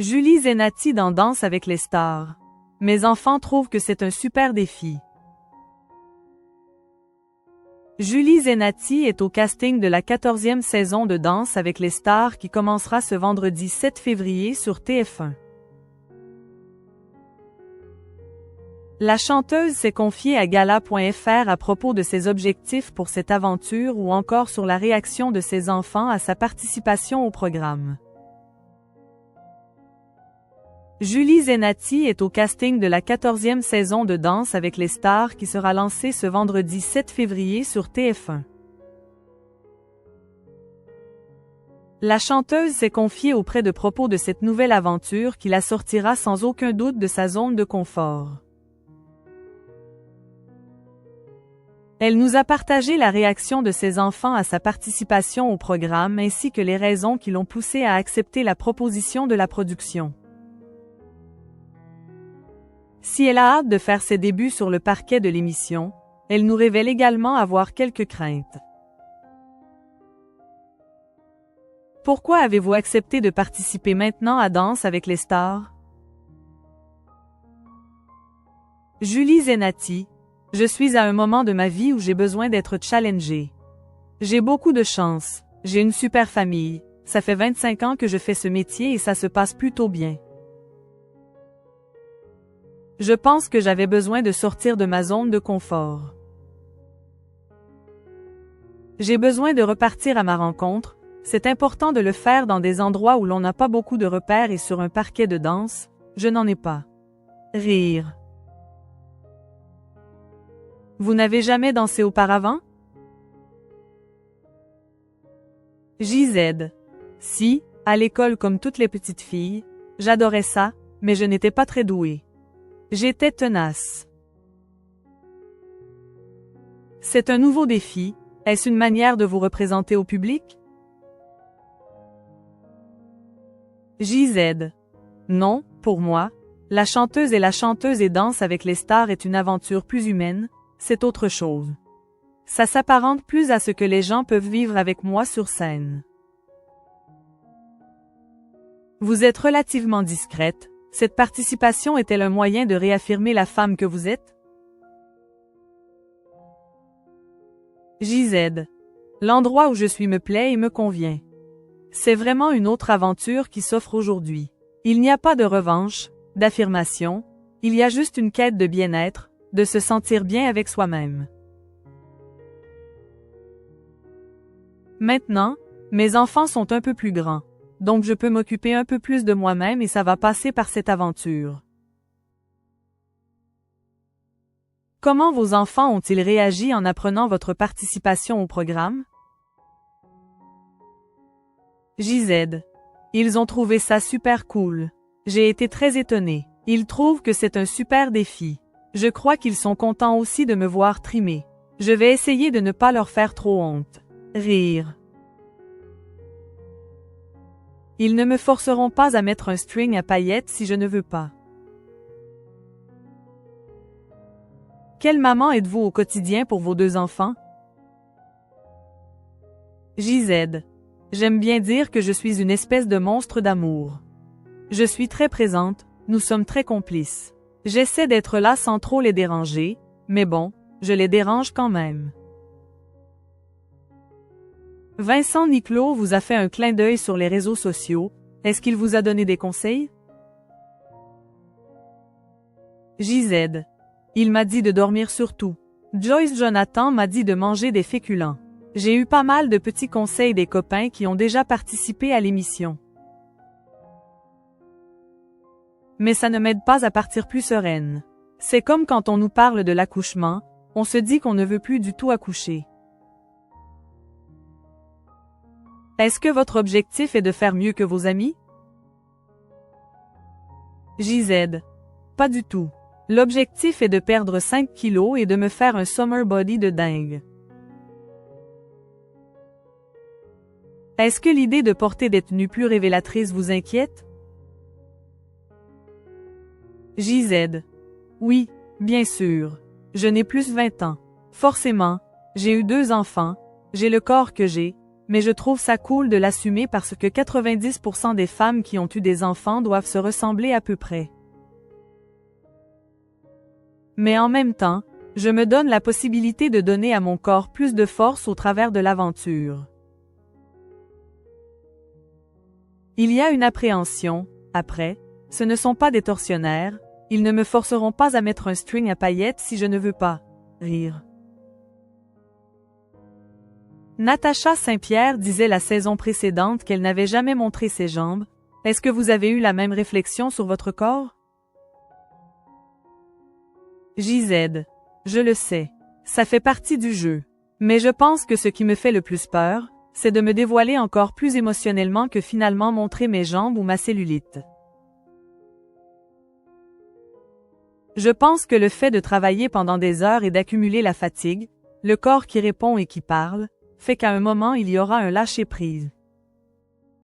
Julie Zenati dans Danse avec les stars. Mes enfants trouvent que c'est un super défi. Julie Zenati est au casting de la 14e saison de Danse avec les stars qui commencera ce vendredi 7 février sur TF1. La chanteuse s'est confiée à Gala.fr à propos de ses objectifs pour cette aventure ou encore sur la réaction de ses enfants à sa participation au programme. Julie Zenati est au casting de la 14e saison de Danse avec les stars qui sera lancée ce vendredi 7 février sur TF1. La chanteuse s'est confiée auprès de propos de cette nouvelle aventure qui la sortira sans aucun doute de sa zone de confort. Elle nous a partagé la réaction de ses enfants à sa participation au programme ainsi que les raisons qui l'ont poussée à accepter la proposition de la production. Si elle a hâte de faire ses débuts sur le parquet de l'émission, elle nous révèle également avoir quelques craintes. Pourquoi avez-vous accepté de participer maintenant à Danse avec les stars? Julie Zenati. Je suis à un moment de ma vie où j'ai besoin d'être challengée. J'ai beaucoup de chance, j'ai une super famille, ça fait 25 ans que je fais ce métier et ça se passe plutôt bien. Je pense que j'avais besoin de sortir de ma zone de confort. J'ai besoin de repartir à ma rencontre, c'est important de le faire dans des endroits où l'on n'a pas beaucoup de repères et sur un parquet de danse, je n'en ai pas. Rire. Vous n'avez jamais dansé auparavant? JZ. Si, à l'école comme toutes les petites filles, j'adorais ça, mais je n'étais pas très douée. J'étais tenace. C'est un nouveau défi, est-ce une manière de vous représenter au public? JZ. Non, pour moi, la chanteuse et Danse avec les stars est une aventure plus humaine, c'est autre chose. Ça s'apparente plus à ce que les gens peuvent vivre avec moi sur scène. Vous êtes relativement discrète, cette participation est-elle un moyen de réaffirmer la femme que vous êtes? JZ. L'endroit où je suis me plaît et me convient. C'est vraiment une autre aventure qui s'offre aujourd'hui. Il n'y a pas de revanche, d'affirmation, il y a juste une quête de bien-être, de se sentir bien avec soi-même. Maintenant, mes enfants sont un peu plus grands, donc je peux m'occuper un peu plus de moi-même et ça va passer par cette aventure. Comment vos enfants ont-ils réagi en apprenant votre participation au programme? JZ. Ils ont trouvé ça super cool. J'ai été très étonnée. Ils trouvent que c'est un super défi. Je crois qu'ils sont contents aussi de me voir trimer. Je vais essayer de ne pas leur faire trop honte. Rire. Ils ne me forceront pas à mettre un string à paillettes si je ne veux pas. Quelle maman êtes-vous au quotidien pour vos deux enfants? JZ. J'aime bien dire que je suis une espèce de monstre d'amour. Je suis très présente, nous sommes très complices. J'essaie d'être là sans trop les déranger, mais bon, je les dérange quand même. Vincent Niclot vous a fait un clin d'œil sur les réseaux sociaux, est-ce qu'il vous a donné des conseils? JZ. Il m'a dit de dormir sur tout. Joyce Jonathan m'a dit de manger des féculents. J'ai eu pas mal de petits conseils des copains qui ont déjà participé à l'émission. Mais ça ne m'aide pas à partir plus sereine. C'est comme quand on nous parle de l'accouchement, on se dit qu'on ne veut plus du tout accoucher. Est-ce que votre objectif est de faire mieux que vos amis? JZ. Pas du tout. L'objectif est de perdre 5 kilos et de me faire un summer body de dingue. Est-ce que l'idée de porter des tenues plus révélatrices vous inquiète? JZ. Oui, bien sûr. Je n'ai plus 20 ans. Forcément, j'ai eu 2 enfants, j'ai le corps que j'ai, mais je trouve ça cool de l'assumer parce que 90% des femmes qui ont eu des enfants doivent se ressembler à peu près. Mais en même temps, je me donne la possibilité de donner à mon corps plus de force au travers de l'aventure. Il y a une appréhension, après, ce ne sont pas des tortionnaires, ils ne me forceront pas à mettre un string à paillettes si je ne veux pas. Rire. Natacha Saint-Pierre disait la saison précédente qu'elle n'avait jamais montré ses jambes. Est-ce que vous avez eu la même réflexion sur votre corps? JZ. Je le sais. Ça fait partie du jeu. Mais je pense que ce qui me fait le plus peur, c'est de me dévoiler encore plus émotionnellement que finalement montrer mes jambes ou ma cellulite. Je pense que le fait de travailler pendant des heures et d'accumuler la fatigue, le corps qui répond et qui parle, fait qu'à un moment il y aura un lâcher-prise.